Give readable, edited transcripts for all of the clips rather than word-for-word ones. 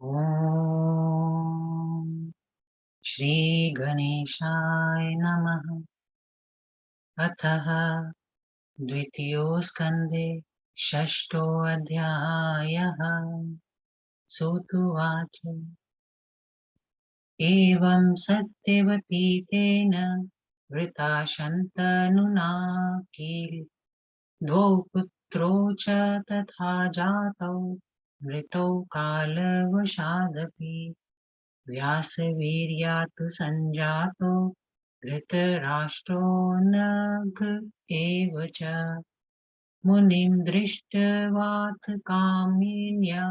ॐ श्रीगणेशाय नमः। अथः द्वितीयोस्कन्धे षष्ठोऽध्यायः। सूत उवाच एवं सत्यवती तेन वृता शन्तनुना किल द्वौ पुत्रौ च तथा जातौ मृतौ कालवशादपि व्यासवीर्यात् सञ्जातो धृतराष्ट्रो नघ एव च मुनिं दृष्ट्वाथ कामिन्या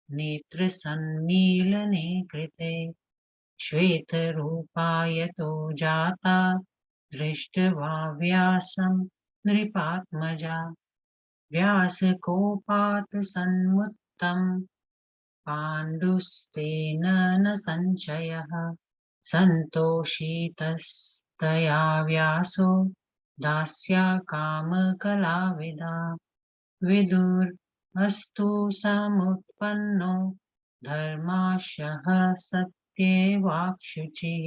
नेत्रसन्मीलने कृते श्वेतरूपायतो जाता दृष्ट्वा व्यासं नृपात्मजा व्यासकोपात् सन्मुत्तम् पाण्डुस्तेन न संशयः सन्तोषितस्तया व्यासो दास्याकामकलाविदा विदुरस्तु समुत्पन्नो धर्माशः सत्यवाक्शुचिः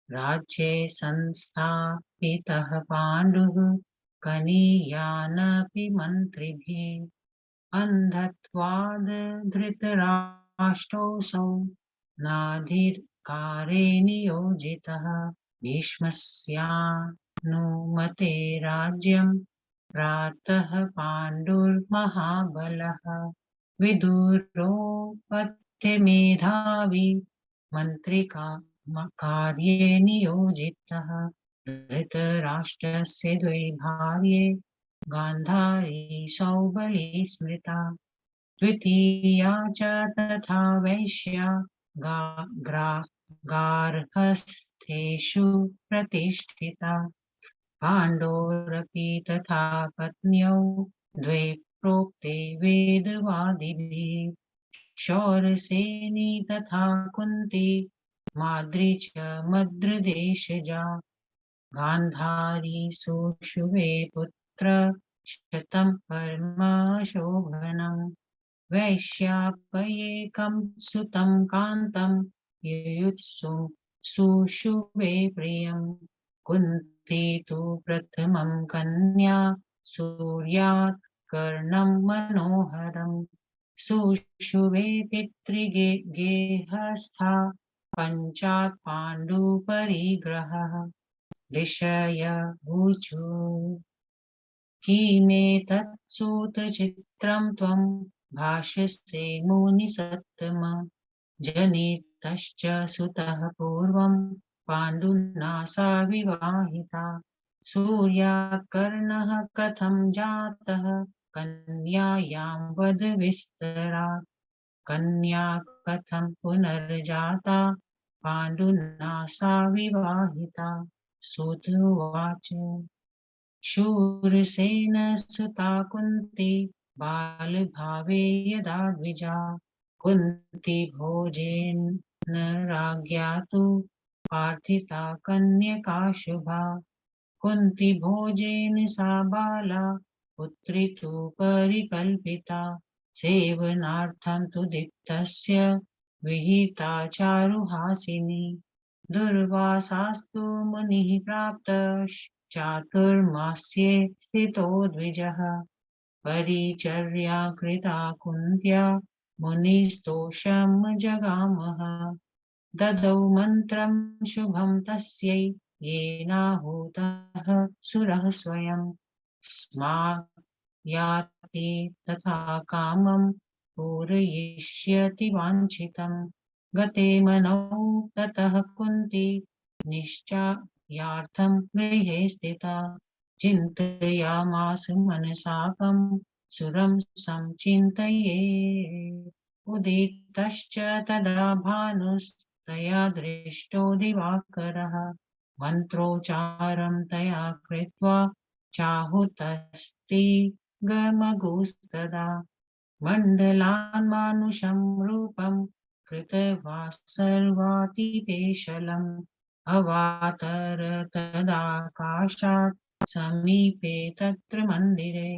राज्ये संस्थापितः पाण्डुः कनीयानपि मन्त्रिभिः अन्धत्वाद् धृतराष्ट्रोऽसौ नाधिकारे नियोजितः भीष्मस्यानुमते राज्यं प्रातः पाण्डुर्महाबलः विदुरोपत्यमेधावी मन्त्रिका कार्ये नियोजितः धृतराष्ट्रस्य द्वे भार्ये गान्धारी सौबली स्मृता द्वितीया च तथा वैश्या गार्हस्थ्येषु प्रतिष्ठिता पाण्डोरपि तथा पत्न्यौ द्वे प्रोक्ते वेदवादिभिः शौरसेनी तथा कुन्ती माद्री च मद्रदेशजा गान्धारी सुषुवे पुत्र शतं परमशोभनम् वैश्यापयेकं सुतं कान्तं युयुत्सु सुषुवे प्रियं कुन्ती तु प्रथमं कन्या सूर्यात् कर्णं मनोहरम् सुषुवे पितृगेहस्था पञ्चात् पाण्डुपरिग्रहः ऋषय ऊचु किमेतत्सूतचित्रं त्वं भाषसे मुनिसत्तम जनितश्च सुतः पूर्वं पाण्डुना सा विवाहिता सूर्यात् कर्णः कथं जातः कन्यायां वद विस्तरात् कन्या कथं पुनर्जाता पाण्डुना सा विवाहिता सूत उवाच शूरसेनसुता कुन्ती बालभावे यदा द्विजा कुन्ती भोजेन राज्ञा तु प्रार्थिता कन्यका शुभा कुन्ती भोजेन सा बाला पुत्री तु परिकल्पिता सेवनार्थं तु दीप्तस्य विहिता चारुहासिनी दुर्वासास्तु मुनिः प्राप्तः चातुर्मास्ये स्थितो द्विजः परिचर्या कृता कुन्त्या मुनिस्तोषं जगामः ददौ मन्त्रं शुभं तस्यै येनाहूतः सुरः स्वयं स्मायाति तथा कामं पूरयिष्यति वाञ्छितम् गते मनौ ततः कुन्ती निश्चायार्थं गृहे स्थिता चिन्तयामास मनसापं सुरं संचिन्तये उदितश्च तदा भानुस्तया दृष्टो दिवाकरः मन्त्रोच्चारं तया कृत्वा चाहुतस्ति गमगुस्तदा मण्डलान् मानुषं रूपं कृत्वा सर्वातिपेशलम् अवातर तदाकाशात् समीपे तत्र मन्दिरे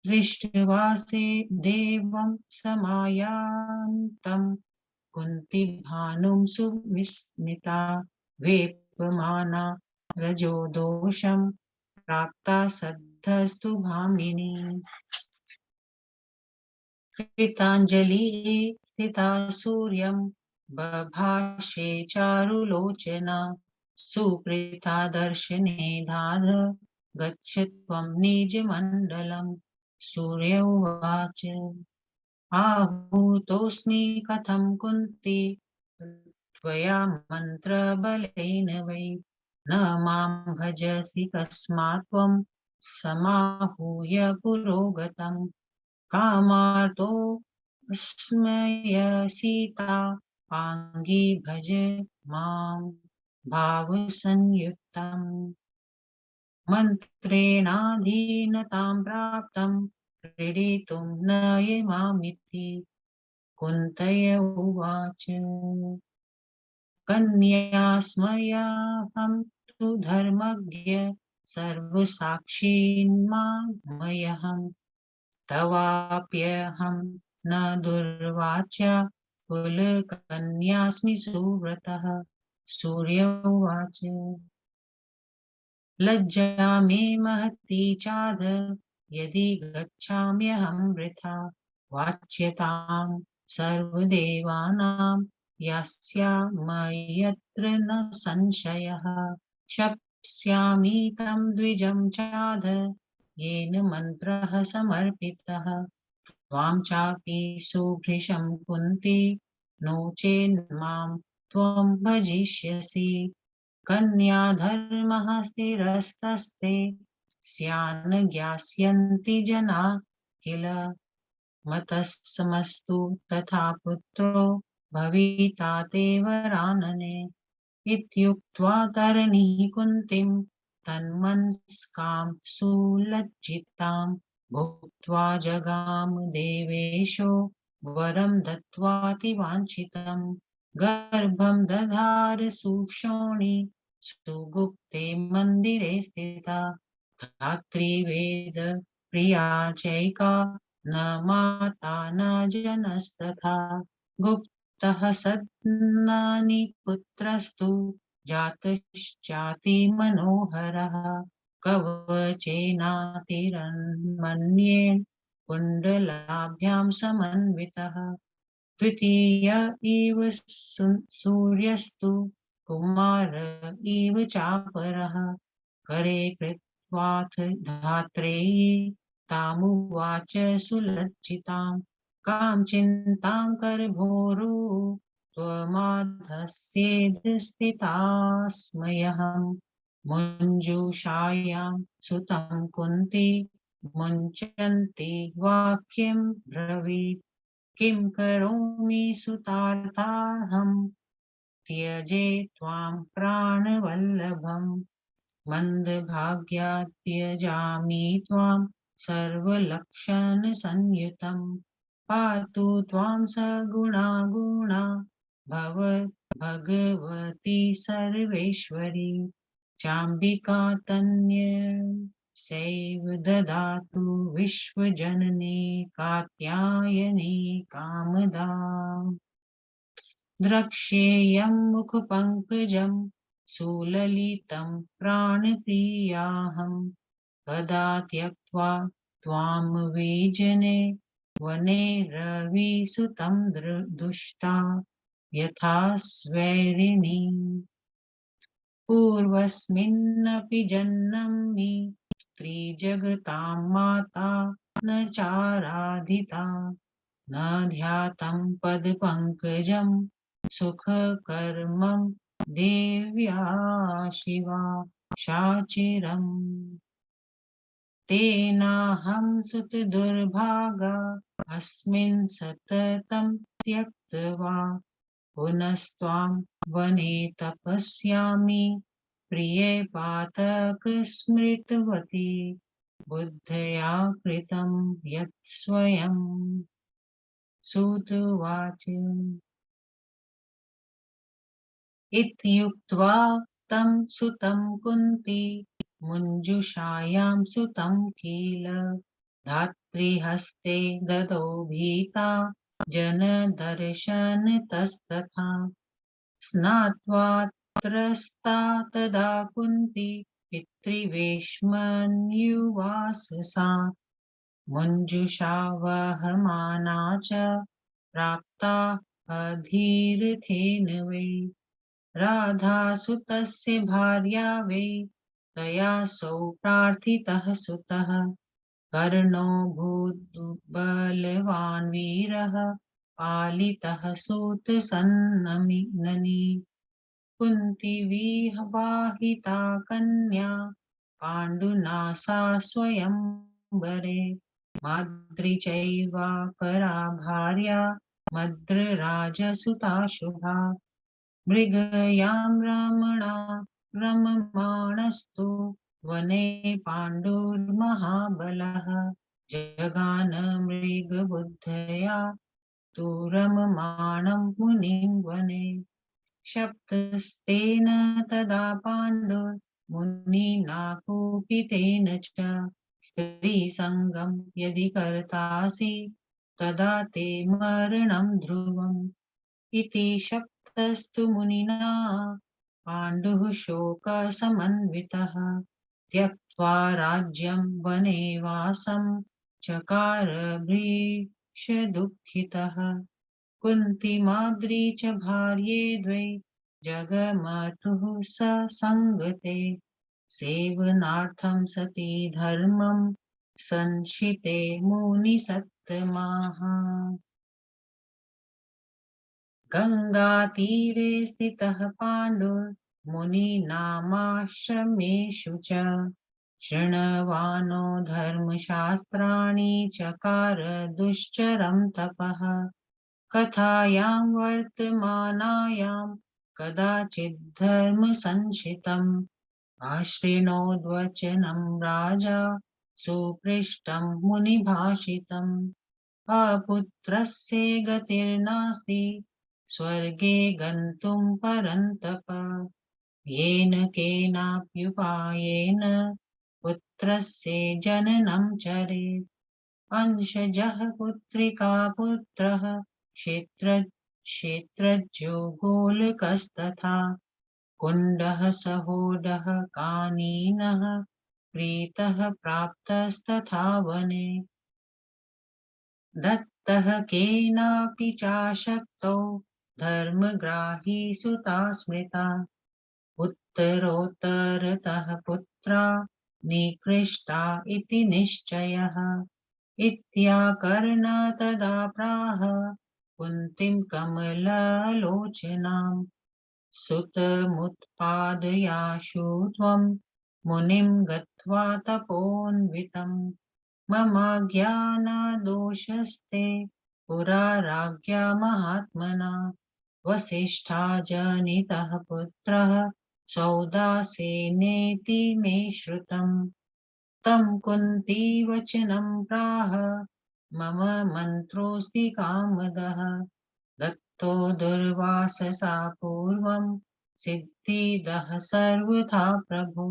दृष्ट्वा से देवं समायान्तं कुन्ती भानुं सुविस्मिता वेपमाना रजो दोषं प्राप्ता सद्धस्तु भामिनी। कृताञ्जलिः स्थिता सूर्यं बभाषे चारुलोचना सुप्रीता दर्शने दाध गच्छ त्वं निजमण्डलम्। सूर्य उवाच आहूतोऽस्मि कथं कुन्ती त्वया मन्त्रबलेन वै न मां भजसि कस्मात् त्वं समाहूय पुरोगतम्। कामार्तो विस्मयसीता पाङ्गी भज मां भावसंयुक्तम्। मन्त्रेणाधीनतां प्राप्तं क्रीडितुं न यमामिति। कुन्तय उवाच कन्यास्मयाहं तु धर्मज्ञ सर्वसाक्षीन्मामयहम् तवाप्यहं न दुर्वाच्या कुलकन्यास्मि सुव्रतः। सूर्य उवाच लज्जा मे महती चाध यदि गच्छाम्यहं वृथा वाच्यतां सर्वदेवानां यास्यामयत्र न संशयः। शप्स्यामि तं द्विजं चाध येन मन्त्रः समर्पितः। त्वां चापि सुभृशं कुन्ती नो चेन्मां त्वं भजिष्यसि। कन्याधर्मः स्थिरस्तस्ते स्यान् ज्ञास्यन्ति जना किल। मतस्समस्तु तथा पुत्रो भविता ते वरानने। इत्युक्त्वा तरणीं कुन्तीं तन्मनस्कां सुलज्जितां भुक्त्वा जगाम देवेशो वरं दत्त्वातिवाञ्छितम्। गर्भं दधार सुक्षोणी सुगुप्ते मन्दिरे स्थिता। धात्री वेद प्रिया चैका न माता न जनस्तथा। गुप्तः सन्नानि पुत्रस्तु जातश्चाति मनोहरः। कवचेनातिरन्मन्येन कुण्डलाभ्यां समन्वितः। द्वितीय इव सूर्यस्तु कुमार इव चापरः। करे कृत्वाथ धात्रेयी तामुवाच सुलज्जितां कां चिन्तां करभोरो त्वमाधस्येद् स्थितास्मयहं। मुञ्जुषायां सुतं कुन्ती मुञ्चन्ति वाक्यं ब्रवीत् किं करोमि सुतार्थाहं त्यजे त्वां प्राणवल्लभम्। मन्दभाग्या त्यजामि त्वां सर्वलक्षणसंयुतं। पातु त्वां सगुणा गुणा भव भगवती सर्वेश्वरी। चाम्बिका तन्यसैव ददातु विश्वजननी कात्यायनी कामदा। द्रक्ष्येयं मुखपङ्कजं सुललितं प्राणप्रियाहं। कदा त्यक्त्वा त्वां विजने वने रविसुतं दुष्टा यथा स्वैरिणी। पूर्वस्मिन्नपि जन्मनि त्रिजगतां माता न चाराधिता न ध्यातं पदपङ्कजं सुखकर्मं देव्या शिवा शाचिरम्। तेनाहं सुतदुर्भागा अस्मिन् सततं त्यक्त्वा पुनस्त्वां वने तपस्यामि प्रिये पातकस्मृतवती बुद्धया कृतं यत् स्वयं। सूत उवाच इत्युक्त्वा तं सुतं कुन्ती मुञ्जुषायां सुतं किल धात्रीहस्ते ददौ भीता जनदर्शनतस्तथा स्नात्वा त्रस्ता तदा कुन्ती पितृवेश्मन्युवाससा मञ्जुषा वहमाना च प्राप्ता अधीरथेन वै राधासुतस्य भार्या वै तया सौ प्रार्थितः सुतः कर्णो भूद्बलवान् वीरः पालितः सूतसन्ननी कुन्ती विवाहिता कन्या पाण्डुना सा स्वयंवरे माद्री चैवापरा भार्या मद्रराजसुता शुभा मृगयां रमणा रममाणस्तु वने पाण्डुर्महाबलः जगान मृगबुद्धया तु रममाणं मुनिं वने शप्तस्तेन तदा पाण्डुर्मुनिना कुपितेन च स्त्रीसङ्गं यदि कर्तासि तदा ते मरणं ध्रुवम् इति शप्तस्तु मुनिना पाण्डुः शोकसमन्वितः त्यक्त्वा राज्यं वनेवासं चकार भीषदुःखितः कुन्ती माद्री च भार्ये द्वै जगमतुः ससङ्गते सेवनार्थं सती धर्मं संशिते मुनिसत्तमाः गङ्गातीरे स्थितः पाण्डुर्मुनीनामाश्रमेषु च शृण्वनो धर्मशास्त्राणि चकार दुश्चरं तपः कथायां वर्तमानायां कदाचिद्धर्मसंशितम् आशृणोद्वचनं राजा सुपृष्टं मुनिभाषितम् अपुत्रस्य गतिर्नास्ति स्वर्गे गन्तुं परन्तप येन केनाप्युपायेन पुत्रस्य जननं चरेत् अंशजः पुत्रिका पुत्रः क्षेत्रज्यो गोलकस्तथा कुण्डः सहोदः कानीनः प्रीतः प्राप्तस्तथा वने दत्तः केनापि चाशक्तौ धर्मग्राही सुता स्मृता उत्तरोत्तरतः पुत्रा निकृष्टा इति निश्चयः इत्याकर्ण तदा प्राह कुन्तीं कमललोचनाम् सुतमुत्पादयाशु त्वं मुनिं गत्वा तपोन्वितम् ममाज्ञानादोषस्ते पुरा राज्ञा महात्मना वसिष्ठा जनितः पुत्रः सौदासेनेति मे श्रुतम् तं कुन्ती वचनं प्राह मम मन्त्रोऽस्ति कामदः दत्तो दुर्वाससा पूर्वं सिद्धिदः सर्वथा प्रभो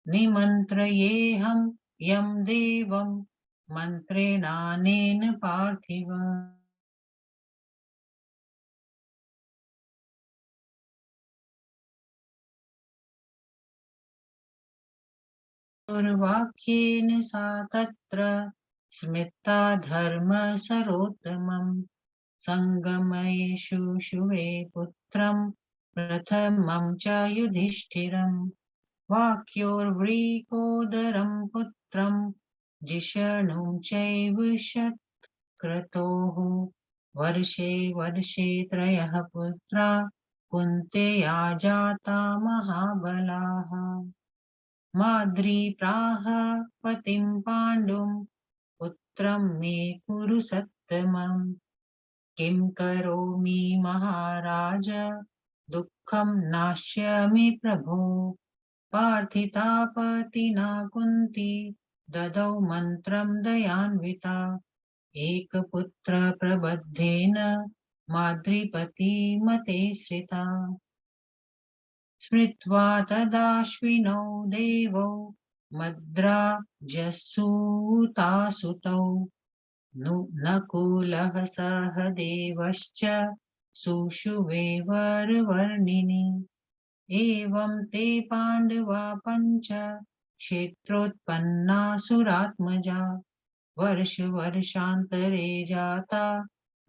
निमन्त्रयेऽहं यं देवं मन्त्रेणानेन पार्थिव दुर्वाक्येन सा तत्र स्मृता धर्मसरोत्तमम् सङ्गमयेषु शुवे पुत्रं प्रथमं च युधिष्ठिरम् वाक्योर्वृकोदरं पुत्रं जिष्णुं चैव शतक्रतोः वर्षे वर्षे त्रयः पुत्रा कुन्त्या जाता महाबलाः माद्री प्राह पतिं पाण्डुं पुत्रं मे कुरु सत्तमम् किं करोमि महाराज दुःखं नाश्यामि प्रभो पार्थिता पतिना कुन्ती ददौ मन्त्रं दयान्विता एकपुत्र प्रबद्धेन माद्रीपतिमते श्रिता स्मृत्वा तदाश्विनौ देवौ मद्राजसूतासुतौ नकुलः सहदेवश्च सुषुवेवरवर्णिनि एवं ते पाण्डवा पञ्च क्षेत्रोत्पन्नासुरात्मजा वर्षान्तरे जाता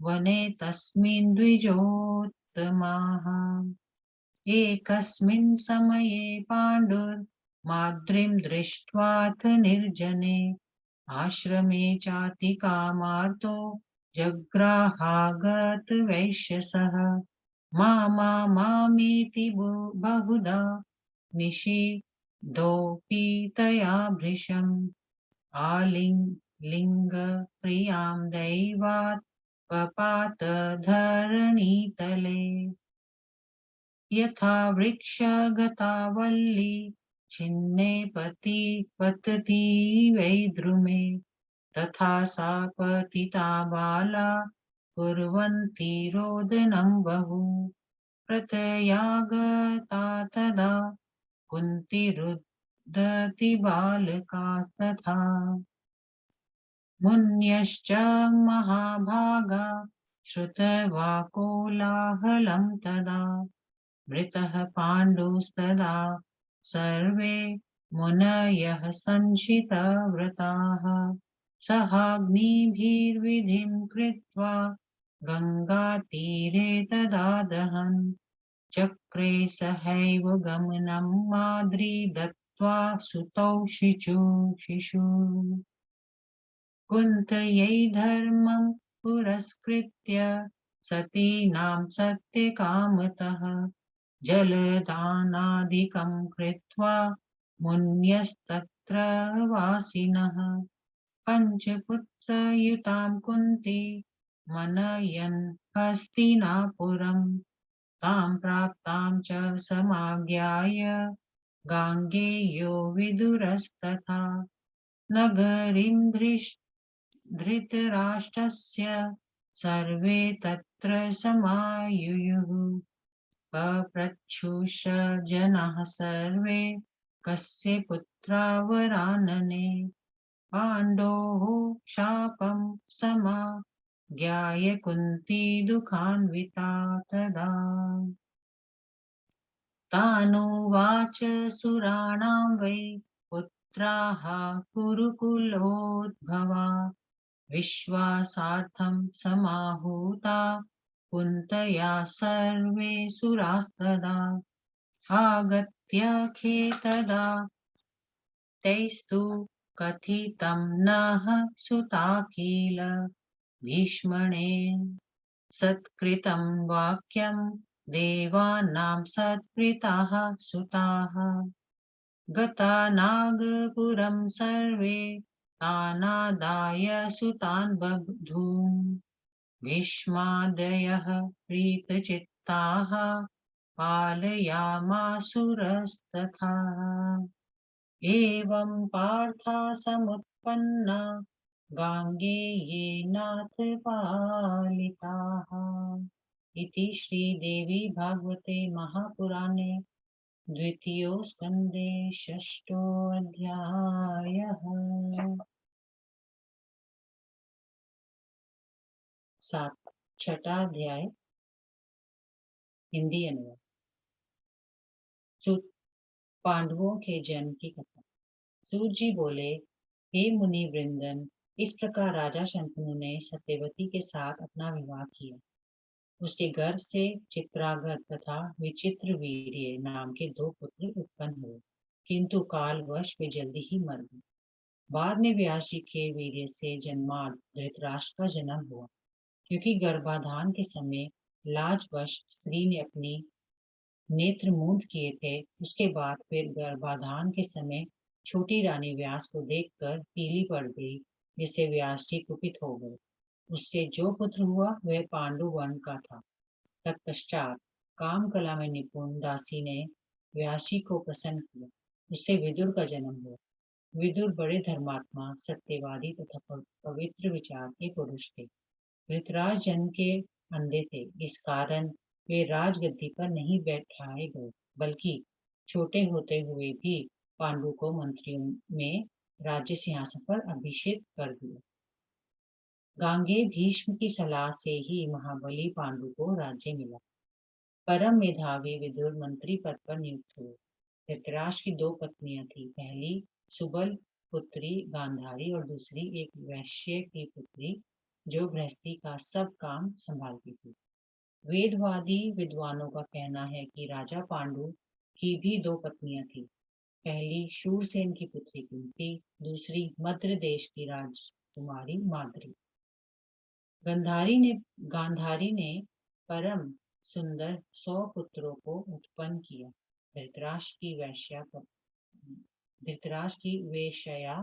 वने तस्मिन् द्विजोत्तमाः एकस्मिन् समये पाण्डुर्माद्रीं दृष्ट्वाथ निर्जने आश्रमे चातिकामार्तो जग्राहागतवैश्यसः मामेति बहुधा निषिद्धोऽपि तया भृशम् आलिङ्गप्रियां दैवात् पपात धरणीतले यथा वृक्षगता वल्ली छिन्ने पतति वै द्रुमे तथा सा पतिता बाला कुर्वन्ती रोदनं बहु प्रत्ययागता तदा कुन्ती रुदति बालकास्तथा मुन्यश्च महाभागा श्रुत्वा कोलाहलं तदा मृतः पाण्डुस्तदा सर्वे मुनयः संशितव्रताः सहाग्निभिर्विधिं कृत्वा गङ्गातीरे तदा दहन् चक्रे सहैव गमनं माद्री दत्त्वा सुतौ शिशु कुन्तयै धर्मं पुरस्कृत्य सतीनां सत्यकामतः जलदानादिकं कृत्वा मुन्यस्तत्र वासिनः पञ्चपुत्रयुतां कुन्ती मनयन् हस्तिनापुरं तां प्राप्तां च समाज्ञाय गाङ्गेयो विदुरस्तथा नगरीं धृतराष्ट्रस्य सर्वे तत्र समायुयुः पप्रच्छुष जनाः सर्वे कस्य पुत्रा वरानने पाण्डोः शापं समाज्ञाय कुन्ती दुःखान्विता तदा तानुवाच सुराणां वै पुत्राः कुरुकुलोद्भवा विश्वासार्थं समाहूता कुन्तया सर्वे सुरास्तदा आगत्य खेतदा तैस्तु कथितं नः सुता किल भीष्मणेन सत्कृतं वाक्यं देवानां सत्कृताः सुताः गता नागपुरं सर्वे तानादाय सुतान् बभूवुः भीष्मादयः प्रीतचित्ताः पालयामासुरस्तथा एवं पार्था समुत्पन्ना गाङ्गेयेनाथ पालिताः इति श्रीदेवी भागवते महापुराणे द्वितीयो स्कन्धे षष्ठोऽध्यायः। छठा अध्याय हिंदी अनुवाद। पांडवों के जन्म की कथा। सूत जी बोले, हे मुनि वृंदन, इस प्रकार राजा शंतनु ने सत्यवती के साथ अपना विवाह किया। उसके गर्भ से चित्रागत तथा विचित्र वीर्य नाम के 2 पुत्र उत्पन्न हुए, किंतु कालवश वे जल्दी ही मर गए। बाद में व्यास जी के वीर्य से जन्मार्थ धृतराष्ट्र का जन्म हुआ, क्योंकि गर्भाधान के समय लाजवश स्त्री ने अपनी नेत्र मूंद किए थे। उसके बाद फिर गर्भाधान के समय छोटी रानी व्यास को देखकर पीली पड़ गई, जिससे व्यास जी कुपित हो गए। उससे जो पुत्र हुआ वह पांडु वर्ण का था। तत्पश्चात काम कला में निपुण दासी ने व्यास जी को प्रसन्न किया। उससे विदुर का जन्म हुआ। विदुर बड़े धर्मात्मा, सत्यवादी तथा पवित्र विचार के पुरुष थे। धृतराज जन्म के अंधे थे, इस कारण वे राजगद्दी पर नहीं बैठाए गए, बल्कि छोटे होते हुए भी पांडु को मंत्रियों में राज्य सिंहासन पर अभिषेक कर दिया। गांगे भीष्म की सलाह से ही महाबली पांडु को राज्य मिला। परम मेधावी विदुर मंत्री पद पर नियुक्त हुए। धृतराष्ट्र की दो पत्नियां थी। पहली सुबल पुत्री गांधारी और दूसरी एक वैश्य की पुत्री जो गृहस्थी का सब काम संभालती थी। वेदवादी विद्वानों का कहना है कि राजा पांडु की भी दो पत्नियां थीं। पहली शूरसेन की पुत्री कुंती, दूसरी मद्र देश की राजकुमारी माद्री। गांधारी ने परम सुंदर 100 पुत्रों को उत्पन्न किया। धृतराष्ट्र की वैश्या धृतराष्ट्र की वेश्या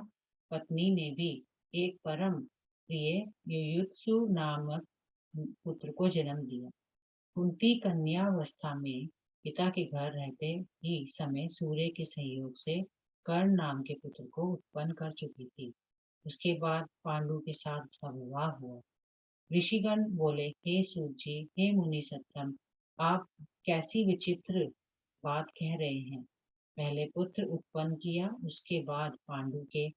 पत्नी ने भी एक परम प्रिय युयुत्सु नामक पुत्र को जन्म दिया। कुंती कन्यावस्था में पिता के घर रहते ही समय सूर्य के सहयोग से कर्ण नाम के पुत्र को उत्पन्न कर चुकी थी। उसके बाद पांडु के साथ उसका विवाह हुआ। ऋषिगण बोले, हे सूत जी, हे मुनि सत्तम, आप कैसी विचित्र बात कह रहे हैं। पहले पुत्र उत्पन्न किया, उसके बाद पांडु के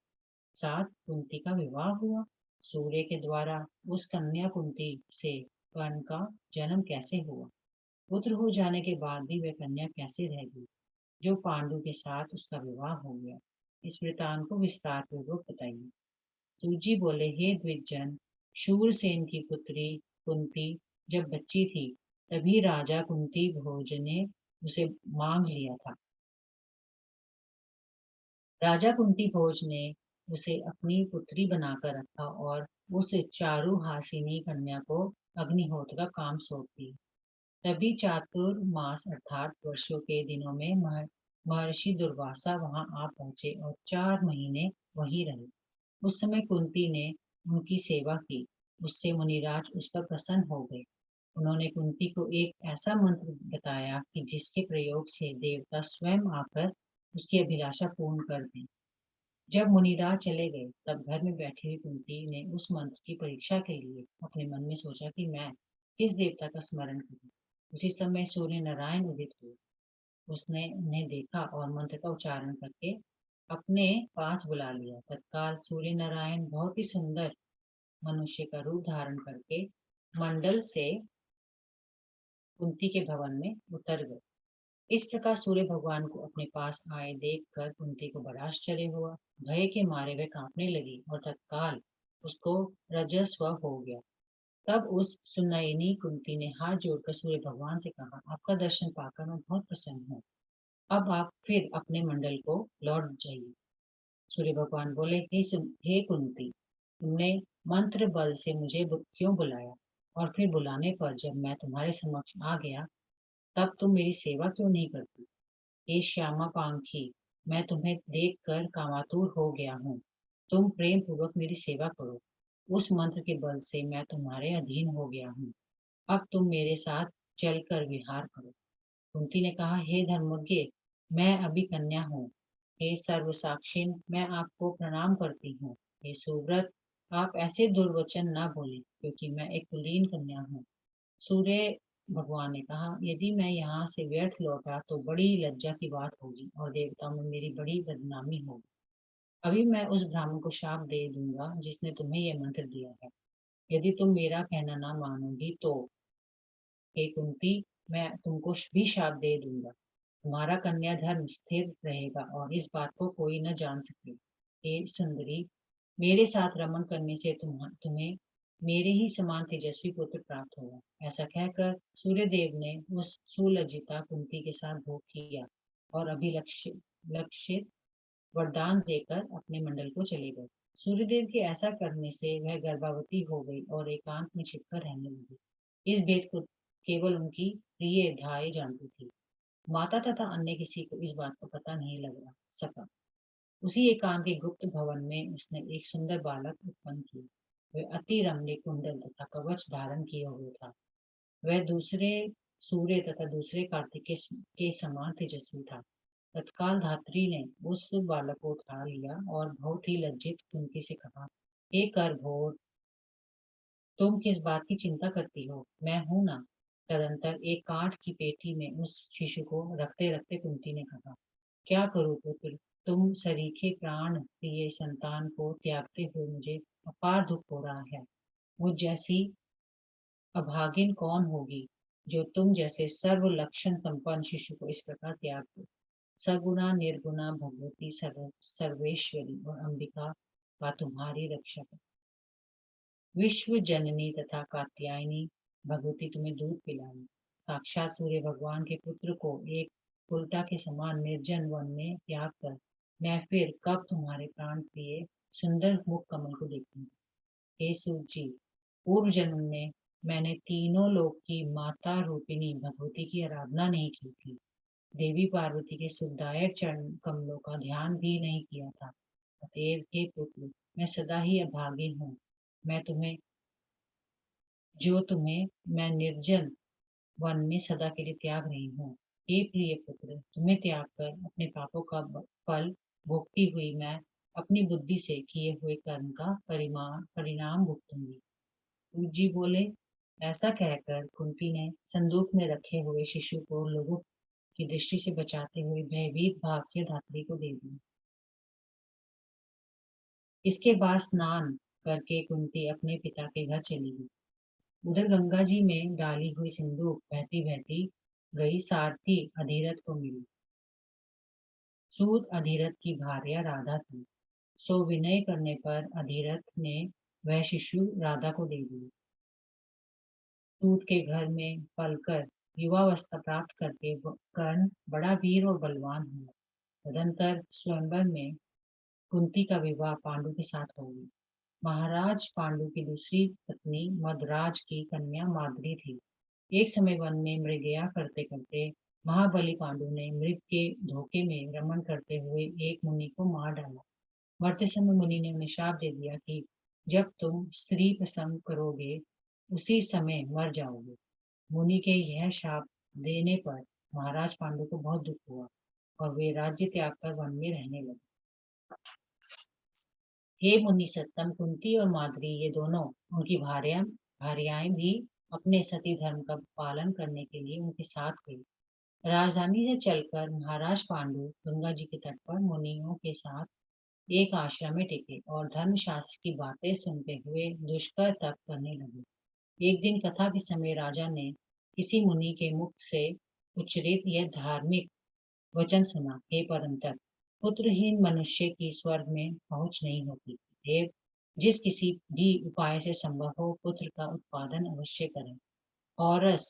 साथ कुंती का विवाह हुआ। सूर्य के द्वारा उस कन्या कुंती से कर्ण का जन्म कैसे हुआ। पुत्र हो जाने के बाद भी वह कन्या कैसे रह गई जो पांडु के साथ उसका विवाह हो गया। इस वृतांत को विस्तार पूर्वक बताइए। सूजी बोले, हे द्विजजन, शूरसेन की पुत्री कुंती जब बच्ची थी तभी राजा कुंती भोज ने उसे मांग लिया था। राजा कुंती भोज ने उसे अपनी पुत्री बनाकर रखा और उस चारुहासिनी कन्या को अग्निहोत्र का काम सौंप दिया। तभी चातुर्मास अर्थात वर्षों के दिनों में महर्षि दुर्वासा वहां आ पहुंचे और 4 महीने वहीं रहे। उस समय कुंती ने उनकी सेवा की। उससे मुनिराज उस पर प्रसन्न हो गए। उन्होंने कुंती को एक ऐसा मंत्र बताया कि जिसके प्रयोग से देवता स्वयं आकर उसकी अभिलाषा पूर्ण कर दें। जब मुनिराज चले गए तब घर में बैठी हुई कुंती ने उस मंत्र की परीक्षा के लिए अपने मन में सोचा कि मैं किस देवता का स्मरण करूं। उसी समय सूर्य नारायण उदित हुए। उसने उन्हें देखा और मंत्र का उच्चारण करके अपने पास बुला लिया। तत्काल सूर्य नारायण बहुत ही सुंदर मनुष्य का रूप धारण करके मंडल से कुंती के भवन में उतर गए। इस प्रकार सूर्य भगवान को अपने पास आए देखकर कुंती को बड़ा आश्चर्य हुआ। भय के मारे वह कांपने लगी और तत्काल उसको रजस्व हो गया। तब उस सुनयनी कुंती ने हाथ जोड़कर सूर्य भगवान से कहा, आपका दर्शन पाकर मैं बहुत प्रसन्न हूँ। अब आप फिर अपने मंडल को लौट जाइए। सूर्य भगवान बोले, हे कुंती, तुमने मंत्र बल से मुझे क्यों बुलाया, और फिर बुलाने पर जब मैं तुम्हारे समक्ष आ गया तब तुम मेरी सेवा क्यों नहीं करती। हे श्यामा पांखी, मैं तुम्हें देखकर कामातुर हो गया हूँ। तुम प्रेम पूर्वक मेरी सेवा करो। उस मंत्र के बल से मैं तुम्हारे अधीन हो गया हूँ। अब तुम मेरे साथ चलकर विहार करो। कुंती ने कहा, हे धर्मज्ञ, मैं अभी कन्या हूँ। हे सर्व साक्षिन, मैं आपको प्रणाम करती हूँ। हे सुव्रत, आप ऐसे दुर्वचन न बोले क्योंकि मैं एक कुलीन कन्या हूँ। सूर्य भगवान ने कहा, यदि मैं यहाँ से व्यर्थ लौटा तो बड़ी लज्जा की बात होगी और देवताओं में मेरी बड़ी बदनामी होगी। अभी मैं उस ब्राह्मण को शाप दे दूंगा जिसने तुम्हें यह मंत्र दिया है। यदि तुम मेरा कहना ना मानोगी तो हे कुंती, मैं तुमको भी शाप दे दूंगा। तुम्हारा कन्या धर्म स्थिर रहेगा और इस बात को कोई न जान सके। हे सुंदरी, मेरे साथ रमन करने से तुम्हें मेरे ही समान तेजस्वी पुत्र प्राप्त होगा। ऐसा कहकर सूर्यदेव ने उस सुलज्जिता कुंती के साथ भोग किया और लक्षित वरदान देकर अपने मंडल को चले गए। सूर्यदेव के ऐसा करने से वह गर्भवती हो गई और एकांत में छिपकर रहने लगी। इस भेद को केवल उनकी प्रिय धाई जानती थी। माता तथा अन्य किसी को इस बात का पता नहीं लग सका। उसी एकांत के गुप्त भवन में उसने एक सुंदर बालक उत्पन्न किया। वह अति रमणीय कुंडल तथा कवच धारण किए हुए था। वह दूसरे सूर्य तथा दूसरे कार्तिक के समान तेजस्वी था। तत्काल धात्री ने उस बालक को उठा लिया और बहुत ही लज्जित कुंती से कहा, हे कर घोर, तुम किस बात की चिंता करती हो, मैं हूं ना। तदंतर एक काठ की पेटी में उस शिशु को रखते रखते कुंती ने कहा, क्या करूं पुत्र, तुम सरीखे प्राण प्रिय संतान को त्यागते हुए मुझे अपार दुख हो रहा है। मुझ जैसी अभागिन कौन होगी जो तुम जैसे सर्व लक्षण संपन्न शिशु को इस प्रकार त्याग दे। सगुणा निर्गुणा भगवती सर्वेश्वरी और अंबिका का तुम्हारी रक्षा कर। विश्व जननी तथा कात्यायनी भगवती तुम्हें दूध पिलाई। साक्षात सूर्य भगवान के पुत्र को एक उल्टा के समान निर्जन वन में त्याग कर मैं फिर कब तुम्हारे प्राण प्रिय सुंदर मुख कमल को देखूंगी। हे सूत जी, पूर्व जन्म में मैंने तीनों लोक की माता रूपिणी भगवती की आराधना नहीं की थी। देवी पार्वती के सुखदायक चरण कमलों का ध्यान भी नहीं किया था। अतएव हे पुत्र, मैं सदा ही अभागिन हूँ। मैं तुम्हें तुम्हें मैं निर्जन वन में सदा के लिए त्याग रही हूँ। हे प्रिय पुत्र, तुम्हें त्याग कर अपने पापों का फल भोगती हुई मैं अपनी बुद्धि से किए हुए कर्म का परिणाम भुगतूंगी। सूत जी बोले। ऐसा कहकर कुंती ने संदूक में रखे हुए शिशु को लोगों की दृष्टि से बचाते हुए भयभीत भाव से धात्री को दे दिया। इसके बाद स्नान करके कुंती अपने पिता के घर चली गई। उधर गंगा जी में डाली हुई सिंदूक बहती बहती गई सारथी अधिरथ को मिली। सूत अधिरथ की भार्या राधा थी। सो विनय करने पर अधिरथ ने वह शिशु राधा को दे दिया। सूत के घर में पलकर युवावस्था प्राप्त करके कर्ण बड़ा वीर और बलवान हुआ। तदंतर स्वयंवर में कुंती का विवाह पांडु के साथ हो गया। महाराज पांडु की दूसरी पत्नी मदराज की कन्या माद्री थी। एक समय वन में मृगया करते करते महाबली पांडु ने मृग के धोखे में रमण करते हुए एक मुनि को मार डाला। मरते समय मुनि ने उन्हें शाप दे दिया कि जब तुम स्त्री पसंद करोगे उसी समय मर जाओगे। मुनि के यह शाप देने पर महाराज पांडु को बहुत दुख हुआ और वे राज्य त्याग कर वन में रहने लगे। हे मुनि सत्तम, कुंती और माद्री ये दोनों उनकी भार्याएं भी अपने सती धर्म का पालन करने के लिए उनके साथ गई। राजधानी से चलकर महाराज पांडु गंगा जी के तट पर मुनियों के साथ एक आश्रम में टिके और धर्मशास्त्र की बातें सुनते हुए दुष्कर तप करने लगे। एक दिन कथा के समय राजा ने किसी मुनि के मुख से उच्चरित यह धार्मिक वचन सुना। हे परंतर, पुत्रहीन मनुष्य की स्वर्ग में पहुंच नहीं होती। देव जिस किसी भी उपाय से संभव हो पुत्र का उत्पादन अवश्य करें। औरस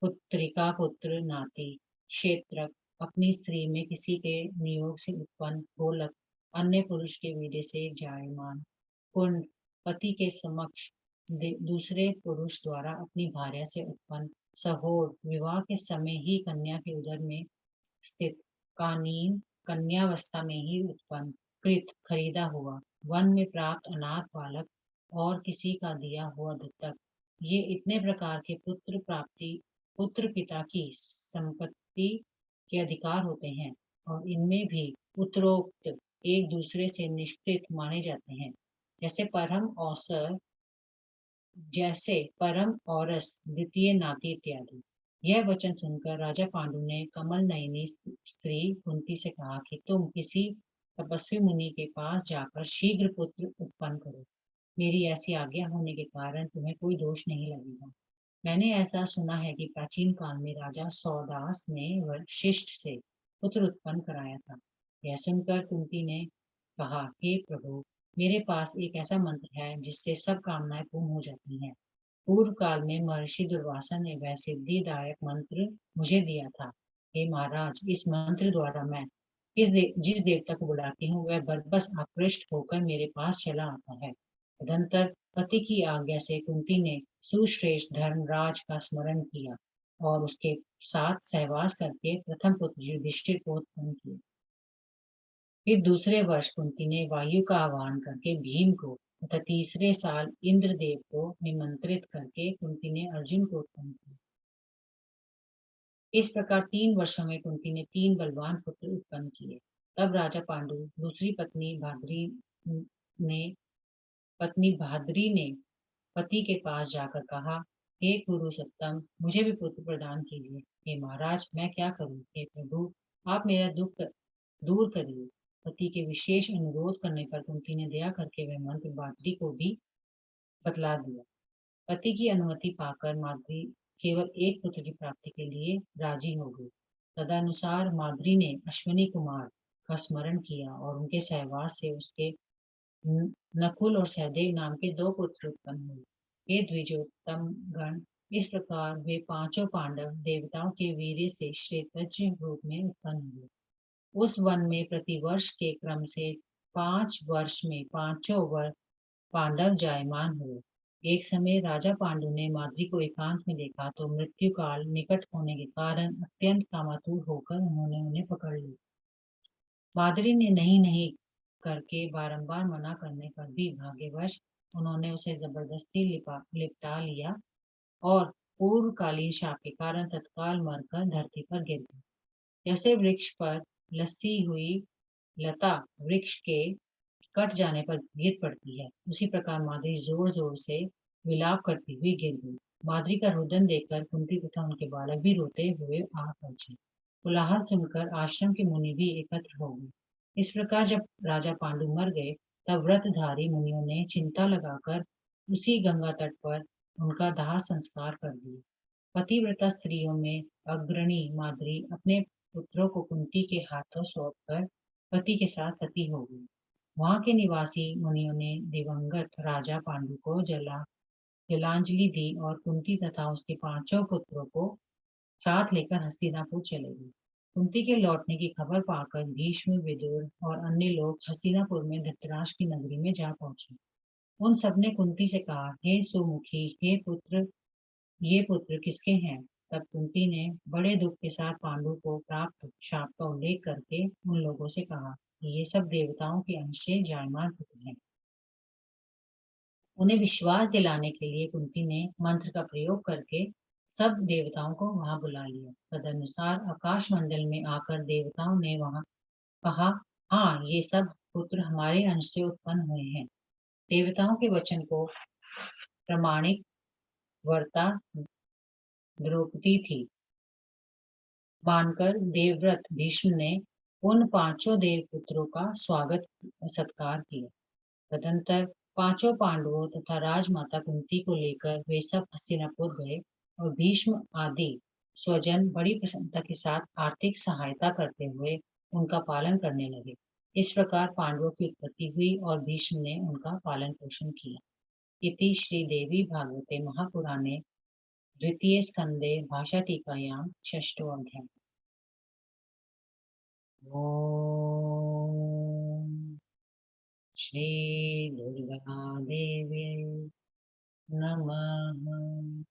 पुत्रिका पुत्र नाती क्षेत्रक अपनी स्त्री में किसी के नियोग से उत्पन्न होलक अन्य पुरुष के वीर्य से जायमान कुंड पति के समक्ष दूसरे पुरुष द्वारा अपनी भार्या से उत्पन्न सहोर विवाह के समय ही कन्या के उदर में स्थित कानीन कन्यावस्था में ही उत्पन्न कृत खरीदा हुआ वन में प्राप्त अनाथ बालक और किसी का दिया हुआ दत्तक ये इतने प्रकार के पुत्र प्राप्ति पुत्र पिता की संपत्ति के अधिकार होते हैं और इनमें भी उत्तरोक्त एक दूसरे से निष्कृत माने जाते हैं। जैसे परम अवसर जैसे परम औरस द्वितीय नाती इत्यादि। यह वचन सुनकर राजा पांडु ने कमल नयनी स्त्री कुंती से कहा कि तुम किसी तपस्वी मुनि के पास जाकर शीघ्र पुत्र उत्पन्न करो। मेरी ऐसी आज्ञा होने के कारण तुम्हें कोई दोष नहीं लगेगा। मैंने ऐसा सुना है कि प्राचीन काल में राजा सौदास ने वशिष्ठ से पुत्र उत्पन्न कराया था। यह सुनकर कुंती ने कहा, हे प्रभु, मेरे पास एक ऐसा मंत्र है जिससे सब कामनाएं पूर्ण हो जाती हैं। पूर्व काल में महर्षि दुर्वासा ने वह सिद्धिदायक मंत्र मुझे दिया था। हे महाराज, इस मंत्र द्वारा मैं जिस देवता को बुलाती हूँ वह बरबस आकृष्ट होकर मेरे पास चला आता है। तदंतर पति की आज्ञा से कुंती ने सुश्रेष्ठ धर्मराज का स्मरण किया और उसके साथ सहवास करके प्रथम पुत्र युधिष्ठिर को उत्पन्न किया। फिर दूसरे वर्ष कुंती ने वायु का आह्वान करके भीम को तथा तीसरे साल इंद्रदेव को निमंत्रित करके कुंती ने अर्जुन को उत्पन्न किया। इस प्रकार 3 वर्षों में कुंती ने 3 बलवान पुत्र उत्पन्न किए। तब राजा पांडु दूसरी ने भाद्री ने पति के पास जाकर कहा, हे गुरु सत्तम, मुझे भी पुत्र प्रदान कीजिए। हे महाराज, मैं क्या करूं? हे प्रभु, आप मेरा दुख दूर करिए। पति के विशेष अनुरोध करने पर कुंती ने दया करके वह मंत्र भाद्री को भी बतला दिया। पति की अनुमति पाकर माद्री केवल एक पुत्र की प्राप्ति के लिए राजी हो गई। तदनुसार माद्री ने अश्विनी कुमार का स्मरण किया और उनके सहवास से उसके नकुल और सहदेव नाम के दो पुत्र उत्पन्न हुए। हे द्विजोत्तम गण, इस प्रकार वे पांचों पांडव देवताओं के वीर्य से श्वेतज रूप में उत्पन्न हुए। उस वन में प्रतिवर्ष के क्रम से 5 वर्ष में पांचों वर्ष पांडव जायमान हुए। एक समय राजा पांडु ने माद्री को एकांत में देखा तो मृत्यु काल निकट होने के कारण अत्यंत कामातुर होकर उन्होंने उन्हें पकड़ लिया। माद्री ने नहीं नहीं करके बारंबार मना करने पर भी भाग्यवश उन्होंने उसे जबरदस्ती लिपटा लिया और पूर्वकालीन शाप के कारण तत्काल मरकर धरती पर गिर गया। जैसे वृक्ष पर लस्सी हुई लता वृक्ष के कट जाने पर गिर पड़ती है, उसी प्रकार माद्री जोर जोर से विलाप करती हुई गिर गई। माद्री का रुदन देखकर कुंती तथा उनके बालक भी रोते हुए आ पहुंचे। कोलाहल सुनकर आश्रम के मुनि भी एकत्र हो गए। इस प्रकार जब राजा पांडु मर गए, तब व्रतधारी मुनियों ने चिंता लगाकर उसी गंगा तट पर उनका दाह संस्कार कर दिया। पतिव्रता स्त्रियों में अग्रणी माद्री अपने पुत्रों को कुंती के हाथों सौंपकर पति के साथ सती हो गई। वहां के निवासी मुनियों ने दिवंगत राजा पांडु को जलांजलि दी और कुंती तथा उसके पांचों पुत्रों को साथ लेकर हस्तिनापुर चले गए। कुंती के लौटने की खबर पाकर भीष्म, विदुर और अन्य लोग हस्तिनापुर में धृतराष्ट्र की नगरी में जा पहुंचे। उन सबने कुंती से कहा, हे सुमुखी, ये पुत्र किसके हैं? तब कुंती ने बड़े दुख के साथ पांडु को प्राप्त शाप का उल्लेख करके उन लोगों से कहा कि ये सब देवताओं के अंश से जायमान पुत्र हैं। उन्हें विश्वास दिलाने के लिए कुंती ने मंत्र का प्रयोग करके सब देवताओं को वहां बुला लिया। तदनुसार आकाश मंडल में आकर देवताओं ने वहां कहा, हाँ, ये सब पुत्र हमारे अंश से उत्पन्न हुए हैं। देवताओं के वचन को प्रमाणिक वर्ता द्रौपदी थी मानकर देवव्रत भीष्म ने उन पांचों देव पुत्रों का स्वागत सत्कार किया। तदंतर पांचों पांडवों तथा राजमाता कुंती को लेकर वे सब हस्तिनापुर गए और भीष्म आदि स्वजन बड़ी प्रसन्नता के साथ आर्थिक सहायता करते हुए उनका पालन करने लगे। इस प्रकार पांडवों की उत्पत्ति हुई और भीष्म ने उनका पालन पोषण किया। इति श्री देवी भागवते महापुराणे द्वितीय स्कंदे भाषा टीकायां षष्ठो अध्याय। ओम श्री दुर्गा देवी नमः।